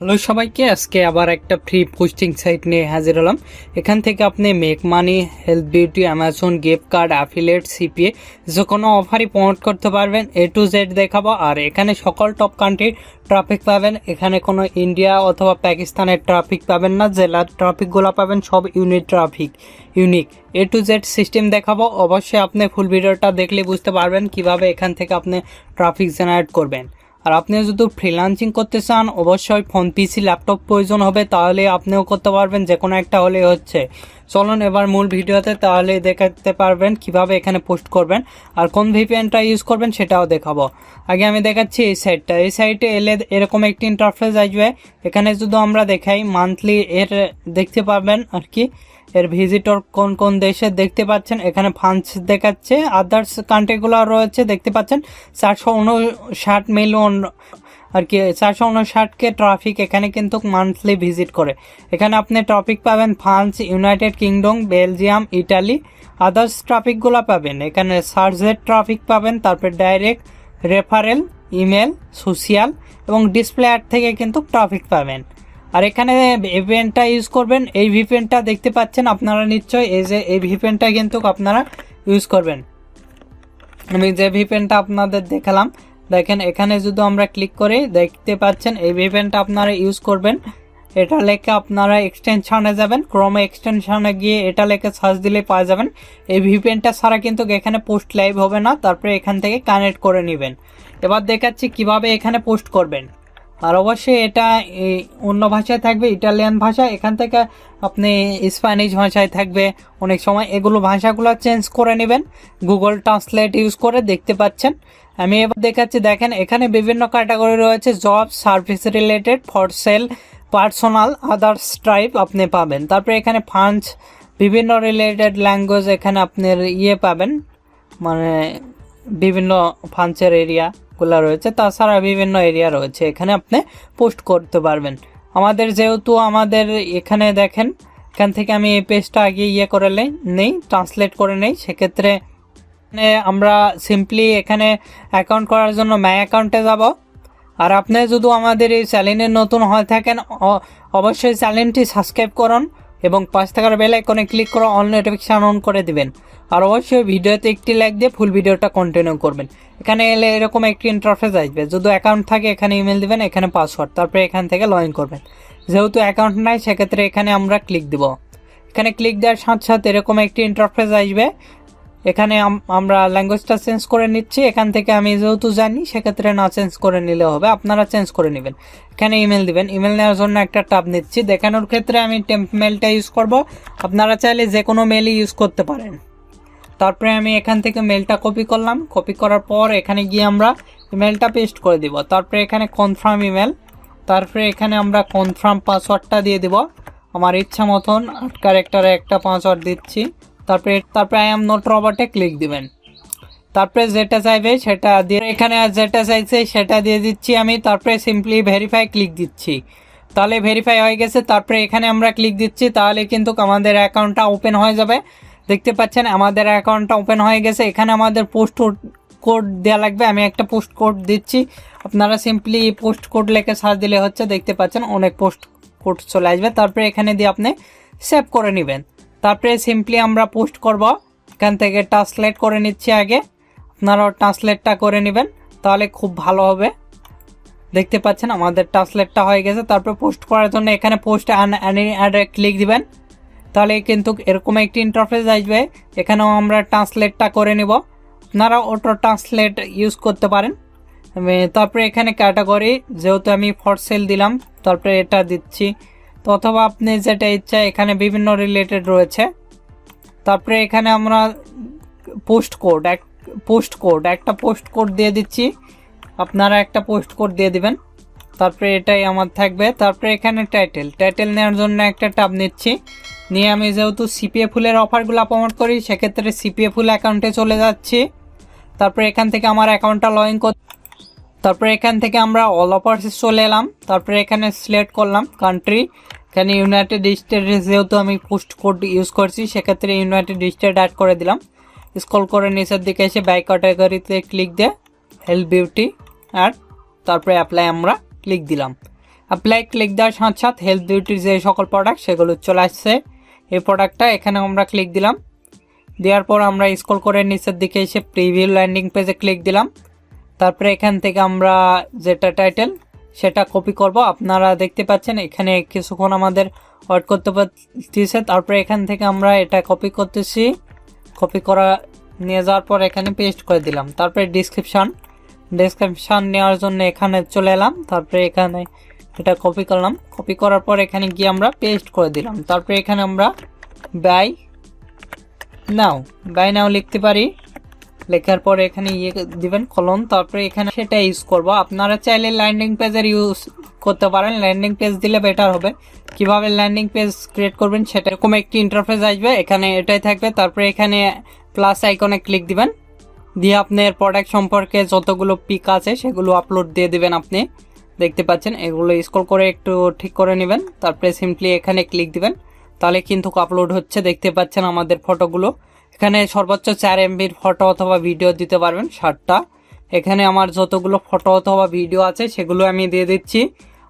Hello সবাইকে, আজকে আবার একটা ফ্রি পোস্টিং সাইট নিয়ে হাজির হলাম। এখান থেকে আপনি make money, health beauty, Amazon gift card, affiliate, CPA যে কোনো অফারই প্রমোট করতে পারবেন। A to Z দেখাবো। আর এখানে সকল টপ কান্ট্রির ট্রাফিক পাবেন। এখানে কোনো ইন্ডিয়া অথবা পাকিস্তানের ট্রাফিক পাবেন না। জেলার ট্রাফিকগুলো পাবেন সব unique A to Z system দেখাবো। অবশ্যই আপনি ফুল ভিডিওটা দেখলে বুঝতে পারবেন কিভাবে এখান থেকে আপনি ট্রাফিক জেনারেট করবেন। আর আপনি যদি ফ্রিল্যান্সিং করতে চান, অবশ্যই ফোন, পিসি, ল্যাপটপ প্রয়োজন হবে, তাহলে আপনিও করতে পারবেন। যে কোনো একটা হলেই হচ্ছে। চলুন এবার মূল ভিডিওতে, তাহলে দেখাতে পারবেন কিভাবে এখানে পোস্ট করবেন আর কোন ভিপিএনটা ইউজ করবেন সেটাও দেখাবো। আগে আমি দেখাচ্ছি এই সাইটটা। এই সাইটে এলে এরকম একটি ইন্টারফেস আসবে। এখানে যদি আমরা দেখাই, মান্থলি এর দেখতে পাবেন আর কি, এর ভিজিটর কোন কোন দেশে দেখতে পাচ্ছেন। এখানে ফ্রান্স দেখাচ্ছে, আদার্স কান্ট্রিগুলো রয়েছে দেখতে পাচ্ছেন। 459 মিলিয়ন আর কি, 459কে ট্রাফিক এখানে কিন্তু মান্থলি ভিজিট করে। এখানে আপনি ট্রাফিক পাবেন France, United Kingdom, Belgium, Italy. Others ট্রাফিকগুলো পাবেন এখানে সার্চের ট্রাফিক পাবেন, তারপর ডাইরেক্ট, রেফারেল, ইমেল, সোশিয়াল এবং ডিসপ্লে অ্যাড থেকে কিন্তু ট্রাফিক পাবেন। আর এখানে ভিপিএনটা ইউজ করবেন। এই ভিপিএনটা দেখতে পাচ্ছেন আপনারা নিশ্চয়ই, এই ভিপিএনটা কিন্তু আপনারা ইউজ করবেন। আমি যে ভিপিএনটা আপনাদের দেখালাম, দেখেন এখানে যদি আমরা ক্লিক করি দেখতে পাচ্ছেন এই ভিপিএনটা আপনারা ইউজ করবেন। এটা লেখে আপনারা এক্সটেনশনে যাবেন, ক্রোমে এক্সটেনশনে গিয়ে এটা লেখে সার্চ দিলে পাওয়া যাবেন। এই ভিপিএনটা ছাড়া কিন্তু এখানে পোস্ট লাইভ হবে না। তারপরে এখান থেকে কানেক্ট করে নেবেন। এবার দেখাচ্ছি কিভাবে এখানে পোস্ট করবেন। আর অবশ্যই এটা অন্য ভাষায় থাকবে, ইটালিয়ান ভাষা। এখান থেকে আপনি স্প্যানিশ ভাষায় থাকবে অনেক সময়। এগুলো ভাষাগুলো চেঞ্জ করে নেবেন গুগল ট্রান্সলেট ইউজ করে। দেখতে পাচ্ছেন আমি এবার দেখাচ্ছি। দেখেন এখানে বিভিন্ন ক্যাটাগরি রয়েছে, job, service related, for sale, personal, others type আপনি পাবেন। তারপরে এখানে ফান্ডস, বিভিন্ন রিলেটেড ল্যাঙ্গুয়েজ এখানে আপনার পাবেন, মানে বিভিন্ন ফান্ডসের এরিয়াগুলো রয়েছে। তাছাড়া বিভিন্ন এরিয়া রয়েছে, এখানে আপনি পোস্ট করতে পারবেন। যেহেতু আমাদের এখানে দেখেন, এখান থেকে আমি এই পেজটা আগে করে নেই, ট্রান্সলেট করে নেই। সেক্ষেত্রে আমরা সিম্পলি এখানে অ্যাকাউন্ট করার জন্য মাই অ্যাকাউন্টে যাব। আর আপনি যদি আমাদের এই চ্যানেলে নতুন হয়ে থাকেন, অবশ্যই চ্যানেলটি সাবস্ক্রাইব করুন এবং পাশ থাকার বেল আইকনে ক্লিক করে অল নোটিফিকেশন অন করে দিবেন। আর অবশ্যই ভিডিওতে একটি লাইক দিয়ে ফুল ভিডিওটা কন্টিনিউ করবেন। এখানে এলে এরকম একটি ইন্টারফেস আসবে। যদি অ্যাকাউন্ট থাকে এখানে ইমেল দিবেন, এখানে পাসওয়ার্ড, তারপরে এখান থেকে লগ ইন করবেন। যেহেতু অ্যাকাউন্ট নাই সেক্ষেত্রে এখানে আমরা ক্লিক দিব। এখানে ক্লিক দেওয়ার সাথে সাথে এরকম একটি ইন্টারফেস আসবে। এখানে আমরা ল্যাঙ্গুয়েজটা চেঞ্জ করে নিচ্ছি। এখান থেকে আমি যেহেতু জানি সেক্ষেত্রে না চেঞ্জ করে নিলে হবে, আপনারা চেঞ্জ করে নেবেন। এখানে ইমেল দিবেন। ইমেল নেওয়ার জন্য একটা ট্যাব নিচ্ছি। দেখানোর ক্ষেত্রে আমি টেম্প মেলটা ইউজ করব। আপনারা চাইলে যে কোনো মেলই ইউজ করতে পারেন। তারপরে আমি এখান থেকে মেলটা কপি করলাম। কপি করার পর এখানে গিয়ে আমরা ইমেলটা পেস্ট করে দিব। তারপরে এখানে কনফার্ম ইমেল, তারপরে এখানে আমরা কনফার্ম পাসওয়ার্ডটা দিয়ে দিব। আমার ইচ্ছা মতন 8 ক্যারেক্টারে একটা পাসওয়ার্ড দিচ্ছি। তারপরে আই এম নট রবটে ক্লিক দিবেন। তারপরে যেটা চাইবে সেটা দিয়ে, এখানে যেটা চাইছে সেটা দিয়ে দিচ্ছি আমি। তারপরে সিম্পলি ভেরিফাই ক্লিক দিচ্ছি। তাহলে ভেরিফাই হয়ে গেছে। তারপরে এখানে আমরা ক্লিক দিচ্ছি, তাহলে কিন্তু আমাদের অ্যাকাউন্টটা ওপেন হয়ে যাবে। দেখতে পাচ্ছেন আমাদের অ্যাকাউন্টটা ওপেন হয়ে গেছে। এখানে আমাদের পোস্ট কোড দেওয়া লাগবে। আমি একটা পোস্ট কোড দিচ্ছি। আপনারা সিম্পলি পোস্ট কোড লেখে সার্চ দিলে হচ্ছে। দেখতে পাচ্ছেন অনেক পোস্ট কোড চলে আসবে। তারপরে এখানে দিয়ে আপনি সেভ করে নেবেন। তারপরে সিম্পলি আমরা পোস্ট করব। এখান থেকে ট্রান্সলেট করে নিচ্ছি আগে। আপনারাও ট্রান্সলেটটা করে নেবেন, তাহলে খুব ভালো হবে। দেখতে পাচ্ছেন আমাদের ট্রান্সলেটটা হয়ে গেছে। তারপরে পোস্ট করার জন্য এখানে পোস্ট অ্যাডে ক্লিক দিবেন। তাহলে কিন্তু এরকম একটি ইন্টারফেস আসবে। এখানেও আমরা ট্রান্সলেটটা করে নিব। আপনারা অটো ট্রান্সলেট ইউজ করতে পারেন। তারপরে এখানে ক্যাটাগরি, যেহেতু আমি ফর সেল দিলাম, তারপরে এটা দিচ্ছি। তো অথবা আপনি যেটা ইচ্ছা, এখানে বিভিন্ন রিলেটেড রয়েছে। তারপরে এখানে আমরা একটা পোস্ট কোড দিয়ে দিচ্ছি। আপনারা একটা পোস্ট কোড দিয়ে দিবেন। তারপরে এটাই আমার থাকবে। তারপরে এখানে টাইটেল নেওয়ার জন্য একটা ট্যাব নিচ্ছি। নিয়ে আমি যেহেতু সিপিএ ফুলের অফারগুলো প্রমোট করি, সেক্ষেত্রে সিপিএ ফুল অ্যাকাউন্টে চলে যাচ্ছি। তারপরে এখান থেকে আমার অ্যাকাউন্টটা লগ ইন তারপরে এখান থেকে আমরা অল অফার্সে চলে এলাম। তারপরে এখানে সিলেক্ট করলাম কান্ট্রি। এখানে ইউনাইটেড স্টেটে যেহেতু আমি পোস্ট কোড ইউজ করছি, সেক্ষেত্রে ইউনাইটেড স্টেট অ্যাড করে দিলাম। স্ক্রল করে নিচের দিকে এসে বাই ক্যাটাগরিতে ক্লিক দিয়ে হেলথ বিউটি আর তারপরে অ্যাপ্লাই আমরা ক্লিক দিলাম। অ্যাপ্লাই ক্লিক দেওয়ার সাথে সাথে হেলথ বিউটির যে সকল প্রোডাক্ট সেগুলো চলে আসছে। এই প্রোডাক্টটা এখানে আমরা ক্লিক দিলাম, দেওয়ার পর আমরা স্ক্রল করে নিচের দিকে এসে প্রিভিউ ল্যান্ডিং পেজে ক্লিক দিলাম। তারপরে এখান থেকে আমরা যেটা টাইটেল সেটা কপি করব। আপনারা দেখতে পাচ্ছেন এখানে কিছুক্ষণ আমাদের ওয়েট করতে পারতেছে। তারপরে এখান থেকে আমরা এটা কপি করতেছি, কপি করা নিয়ে যাওয়ার পর এখানে পেস্ট করে দিলাম। তারপরে ডেসক্রিপশন নেওয়ার জন্য এখানে চলে এলাম, তারপরে এখানে এটা কপি করলাম, কপি করার পর এখানে গিয়ে আমরা পেস্ট করে দিলাম। তারপরে এখানে আমরা বাই নাও লিখতে পারি, লেখার পর এখানে দিবেন কলন, তারপরে এখানে সেটা ইউজ করব। আপনারা চাইলে ল্যান্ডিং পেজের ইউজ করতে পারেন, ল্যান্ডিং পেজ দিলে বেটার হবে। কিভাবে ল্যান্ডিং পেজ ক্রিয়েট করবেন সেটা এরকম একটি ইন্টারফেস আসবে, এখানে এটাই থাকবে। তারপরে এখানে প্লাস আইকনে ক্লিক দিবেন, দিয়ে আপনার প্রোডাক্ট সম্পর্কে যতগুলো পিক আছে সেগুলো আপলোড দিয়ে দিবেন। আপনি দেখতে পাচ্ছেন এগুলো স্ক্রল করে একটু ঠিক করে নেবেন, তারপরে সিম্পলি এখানে ক্লিক দিবেন, তাহলে কিন্তু আপলোড হচ্ছে। দেখতে পাচ্ছেন আমাদের ফটোগুলো, এখানে সর্বোচ্চ 4 MBর ফটো অথবা ভিডিও দিতে পারবেন 60টা। এখানে আমার যতগুলো ফটো অথবা ভিডিও আছে সেগুলো আমি দিয়ে দিচ্ছি,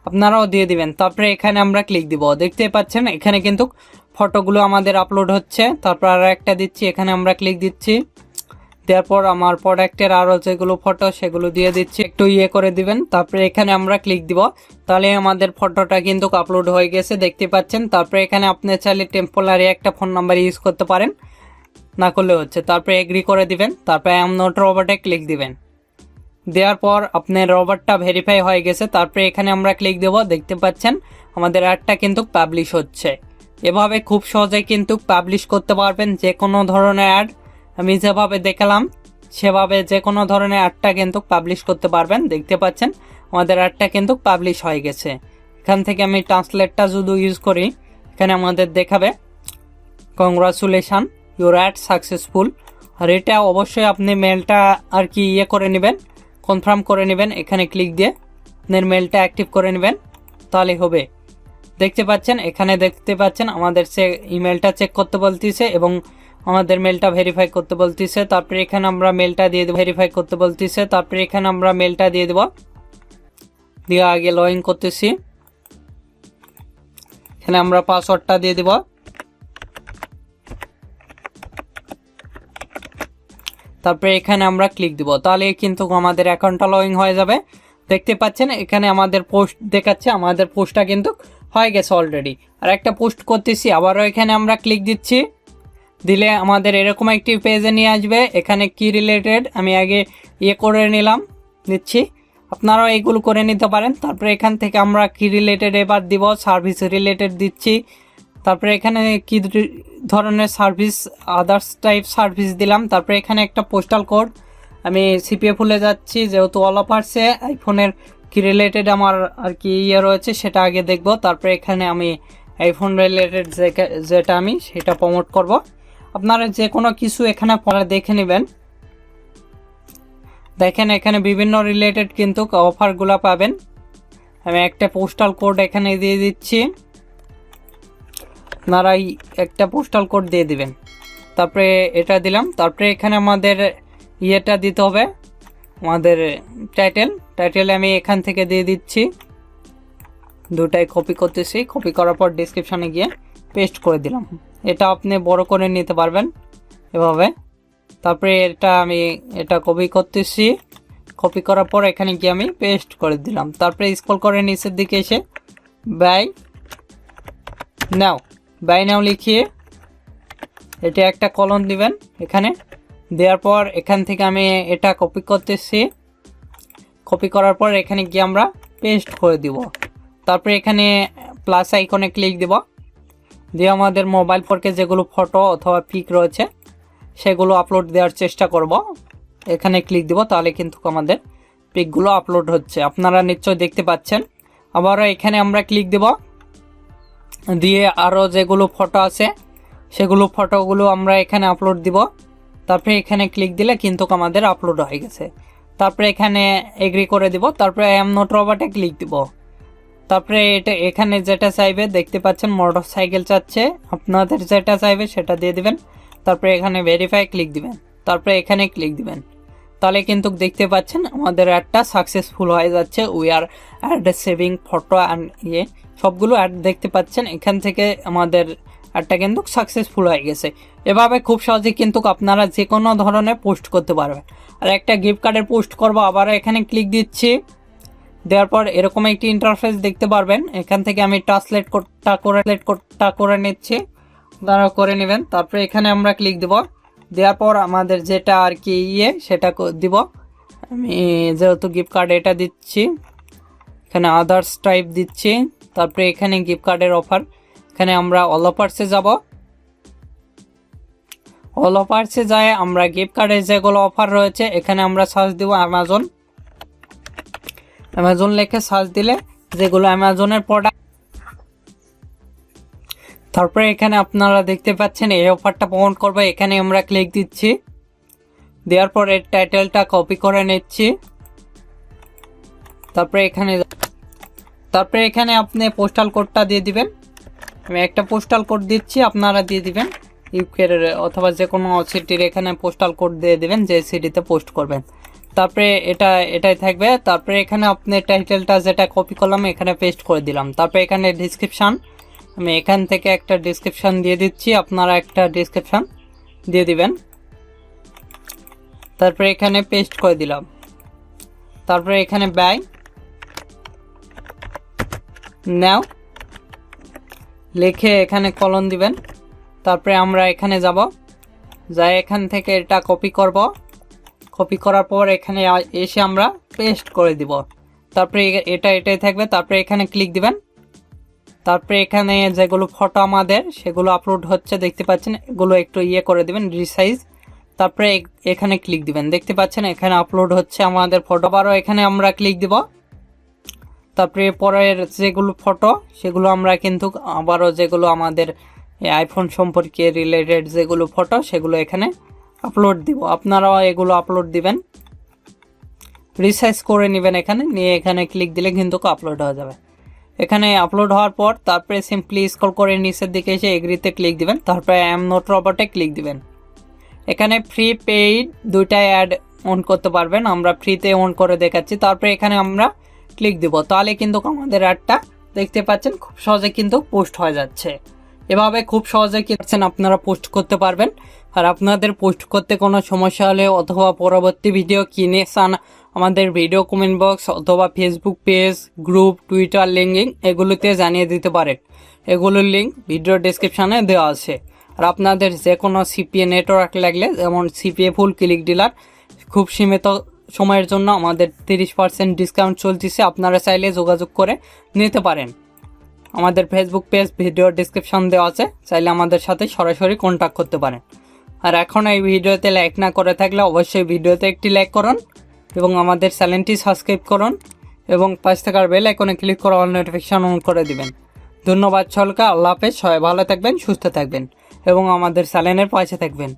আপনারাও দিয়ে দিবেন। তারপরে এখানে আমরা ক্লিক দিব, দেখতে পাচ্ছেন এখানে কিন্তু ফটোগুলো আমাদের আপলোড হচ্ছে। তারপর আর একটা দিচ্ছি, এখানে আমরা ক্লিক দিচ্ছি, দেওয়ার পর আমার প্রোডাক্টের আরও যেগুলো ফটো সেগুলো দিয়ে দিচ্ছি, একটু করে দিবেন। তারপরে এখানে আমরা ক্লিক দিব, তাহলে আমাদের ফটোটা কিন্তু আপলোড হয়ে গেছে, দেখতে পাচ্ছেন। তারপরে এখানে আপনি চাইলে টেম্পোরারি একটা ফোন নাম্বার ইউজ করতে পারেন, না করলে হচ্ছে। তারপরে এগ্রি করে দিবেন, তারপরে আই এম নট রোবটে ক্লিক দিবেন, দেওয়ার পর আপনার রোবটটা ভেরিফাই হয়ে গেছে। তারপরে এখানে আমরা ক্লিক দেব, দেখতে পাচ্ছেন আমাদের অ্যাডটা কিন্তু পাবলিশ হচ্ছে। এভাবে খুব সহজে কিন্তু পাবলিশ করতে পারবেন যে কোনো ধরনের অ্যাড। আমি যেভাবে দেখালাম সেভাবে যে কোনো ধরনের অ্যাডটা কিন্তু পাবলিশ করতে পারবেন। দেখতে পাচ্ছেন আমাদের অ্যাডটা কিন্তু পাবলিশ হয়ে গেছে। এখান থেকে আমি ট্রান্সলেটটা যদি ইউজ করি, এখানে আমাদের দেখাবে কংগ্রাচুলেশন ইউর অ্যাড সাকসেসফুল। আর এটা অবশ্যই আপনি মেলটা আর কি করে নেবেন, কনফার্ম করে নেবেন। এখানে ক্লিক দিয়ে আপনার মেলটা অ্যাক্টিভ করে নেবেন, তাহলে হবে। দেখতে পাচ্ছেন এখানে দেখতে পাচ্ছেন আমাদের সে ইমেলটা চেক করতে বলতেছে এবং আমাদের মেলটা ভেরিফাই করতে বলতেছে। তারপরে এখানে আমরা মেলটা দিয়ে দেবো, ভেরিফাই করতে বলতেছে। তারপরে এখানে আমরা মেলটা দিয়ে দেবো, দিয়ে আগে লগ ইন করতেছি। এখানে আমরা পাসওয়ার্ডটা দিয়ে দেবো, তারপরে এখানে আমরা ক্লিক দিব, তাহলে কিন্তু আমাদের অ্যাকাউন্টটা লগ ইন হয়ে যাবে। দেখতে পাচ্ছেন এখানে আমাদের পোস্ট দেখাচ্ছে, আমাদের পোস্টটা কিন্তু হয়ে গেছে অলরেডি। আর একটা পোস্ট করতেছি, আবারও এখানে আমরা ক্লিক দিচ্ছি, দিলে আমাদের এরকম একটি পেজে নিয়ে আসবে। এখানে কি রিলেটেড আমি আগে করে নিচ্ছি, আপনারাও এইগুলো করে নিতে পারেন। তারপরে এখান থেকে আমরা কি রিলেটেড এবার দিব, সার্ভিস রিলেটেড দিচ্ছি। তারপরে এখানে কি ধরনের সার্ভিস, আদার্স টাইপ সার্ভিস দিলাম। তারপরে এখানে একটা পোস্টাল কোড, আমি সিপিএ ভুলে যাচ্ছি যেহেতু অল অফারসে আইফোনের কি রিলেটেড আমার আর কি রয়েছে সেটা আগে দেখব। তারপরে এখানে আমি আইফোন রিলেটেড যেটা আমি সেটা প্রমোট করব। আপনারা যে কোনো কিছু এখানে পরে দেখে নেবেন। দেখেন এখানে বিভিন্ন রিলেটেড কিন্তু অফারগুলো পাবেন। আমি একটা পোস্টাল কোড এখানে দিয়ে দিচ্ছি, আপনারা একটা পোস্টাল কোড দিয়ে দিবেন। তারপরে এটা দিলাম, তারপরে এখানে আমাদের দিতে হবে, আমাদের টাইটেল আমি এখান থেকে দিয়ে দিচ্ছি, দুটাই কপি করতেছি। কপি করার পর ডেসক্রিপশনে গিয়ে পেস্ট করে দিলাম। এটা আপনি বড় করে নিতে পারবেন এভাবে। তারপরে আমি এটা কপি করতেছি, কপি করার পর এখানে গিয়ে আমি পেস্ট করে দিলাম। তারপরে স্ক্রল করে নিচের দিকে এসে বাই নাও লিখিয়ে এটা একটা কলন দিবেন এখানে, দেওয়ার পর এখান থেকে আমি এটা কপি করতেছি, কপি করার পর এখানে গিয়ে আমরা পেস্ট করে দিব। তারপরে এখানে প্লাস আইকনে ক্লিক দিব, দিয়ে আমাদের মোবাইল ফোনে যেগুলো ফটো অথবা পিক রয়েছে সেগুলো আপলোড দেওয়ার চেষ্টা করব। এখানে ক্লিক দিব, তাহলে কিন্তু আমাদের পিকগুলো আপলোড হচ্ছে, আপনারা নিশ্চয় দেখতে পাচ্ছেন। আবারও এখানে আমরা ক্লিক দেব, দিয়ে আরও যেগুলো ফটো আছে সেগুলো ফটোগুলো আমরা এখানে আপলোড দিব। তারপরে এখানে ক্লিক দিলে কিন্তু আমাদের আপলোড হয়ে গেছে। তারপরে এখানে এগ্রি করে দিব, তারপরে আই এম নট রোবটে ক্লিক দিব। তারপরে এখানে যেটা চাইবে দেখতে পাচ্ছেন মোটর সাইকেল চাচ্ছে, আপনাদের যেটা চাইবে সেটা দিয়ে দিবেন। তারপরে এখানে ভেরিফাই ক্লিক দিবেন, তারপরে এখানে ক্লিক দিবেন, তাহলে কিন্তু দেখতে পাচ্ছেন আমাদের অ্যাডটা সাকসেসফুল হয়ে যাচ্ছে। We are ad saving photo and সবগুলো অ্যাড দেখতে পাচ্ছেন। এখান থেকে আমাদের অ্যাডটা কিন্তু সাকসেসফুল হয়ে গেছে। এভাবে খুব সহজে কিন্তু আপনারা যে কোনো ধরনের পোস্ট করতে পারবেন। আর একটা গিফট কার্ডের পোস্ট করব, আবার এখানে ক্লিক দিচ্ছি। দেওয়ার পর এরকম একটি ইন্টারফেস দেখতে পারবেন। এখান থেকে আমি ট্রান্সলেট করে নিচ্ছি, আপনারা করে নেবেন। তারপরে এখানে আমরা ক্লিক দেব। দেওয়ার পর আমাদের যেটা আর কি সেটা দিব। আমি যেহেতু গিফট কার্ড এটা দিচ্ছি, এখানে আদার্স টাইপ দিচ্ছি। তারপরে এখানে গিফট কার্ডের অফার, এখানে আমরা অল অফার্সে যাব। অল অফার্সে যায় আমরা গিফট কার্ডের যেগুলো অফার রয়েছে এখানে আমরা সার্চ দিব অ্যামাজন লিখে সার্চ দিলে যেগুলো অ্যামাজনের প্রোডাক্ট, তারপরে এখানে আপনারা দেখতে পাচ্ছেন এই অফারটা প্রমোট করবে। এখানে আমরা ক্লিক দিচ্ছি। দেওয়ার পর এর টাইটেলটা কপি করে নিচ্ছি। তারপরে এখানে আপনি পোস্টাল কোডটা দিয়ে দিবেন। আমি একটা পোস্টাল কোড দিচ্ছি, আপনারা দিয়ে দিবেন ইউকের অথবা যে কোনো সিটির এখানে পোস্টাল কোড দিয়ে দিবেন যে সিটিতে পোস্ট করবেন। তারপরে এটাই থাকবে। তারপরে এখানে আপনি টাইটেলটা যেটা কপি করলাম এখানে পেস্ট করে দিলাম। তারপরে এখানে ডিসক্রিপশান, আমি এখান থেকে একটা ডিসক্রিপশান দিয়ে দিচ্ছি, আপনারা একটা ডিসক্রিপশান দিয়ে দিবেন। তারপরে এখানে পেস্ট করে দিলাম। তারপরে এখানে ব্যয় নাও লিখে এখানে কলন দিবেন। তারপরে আমরা এখানে যাব, যাই এখান থেকে এটা কপি করব। কপি করার পর এখানে এসে আমরা পেস্ট করে দিব। তারপরে এটাই থাকবে। তারপরে এখানে ক্লিক দিবেন। তারপরে এখানে যেগুলো ফটো আমাদের সেগুলো আপলোড হচ্ছে দেখতে পাচ্ছেন, এগুলো একটু করে দিবেন রিসাইজ। তারপরে এখানে ক্লিক দিবেন, দেখতে পাচ্ছেন এখানে আপলোড হচ্ছে আমাদের ফটো। আবারও এখানে আমরা ক্লিক দিব। তারপরে পরের যেগুলো ফটো সেগুলো আমরা কিন্তু আবারও যেগুলো আমাদের আইফোন সম্পর্কে রিলেটেড যেগুলো ফটো সেগুলো এখানে আপলোড দিব। আপনারাও এগুলো আপলোড দিবেন, রিসাইজ করে নেবেন। এখানে নিয়ে এখানে ক্লিক দিলে কিন্তু আপলোড হয়ে যাবে। এখানে আপলোড হওয়ার পর তারপরে সিম্পলি স্ক্রল করে নিচের দিকে এসে এগ্রিতে ক্লিক দিবেন। তারপরে আই এম নট রবটে ক্লিক দিবেন। এখানে ফ্রি পেইড দুইটাই অ্যাড অন করতে পারবেন, আমরা ফ্রিতে অন করে দেখাচ্ছি। তারপরে এখানে আমরা ক্লিক দিব, তাহলে কিন্তু আমাদের অ্যাডটা দেখতে পাচ্ছেন খুব সহজে কিন্তু পোস্ট হয়ে যাচ্ছে। এভাবে খুব সহজে আপনারা পোস্ট করতে পারবেন। আর আপনাদের পোস্ট করতে কোনো সমস্যা হলে অথবা পরবর্তী ভিডিও কিনে চান আমাদের ভিডিও কমেন্ট বক্স অথবা Facebook page, group, Twitter linking এগুলোতে জানিয়ে দিতে পারেন। এগুলোর লিঙ্ক ভিডিও ডেসক্রিপশানে দেওয়া আছে। আর আপনাদের যে কোনো সিপিএ নেটওয়ার্ক লাগলে, যেমন সিপিএ ফুল ক্লিক ডিলার, খুব সীমিত সময়ের জন্য আমাদের 30% ডিসকাউন্ট চলতেছে, আপনারা চাইলে যোগাযোগ করে নিতে পারেন। আমাদের ফেসবুক পেজ ভিডিও ডেসক্রিপশন দেওয়া আছে, চাইলে আমাদের সাথে সরাসরি কন্ট্যাক্ট করতে পারেন। আর এখন এই ভিডিওতে লাইক না করে থাকলে অবশ্যই ভিডিওতে একটি লাইক করুন এবং আমাদের চ্যানেলটি সাবস্ক্রাইব করুন এবং পাশে থাকার বেল আইকনে ক্লিক করে অল নোটিফিকেশন অন করে দিবেন। ধন্যবাদ সকলকে। আল্লাহ হাফেজ। সবাই ভালো থাকবেন, সুস্থ থাকবেন এবং আমাদের চ্যানেলের পাশে থাকবেন।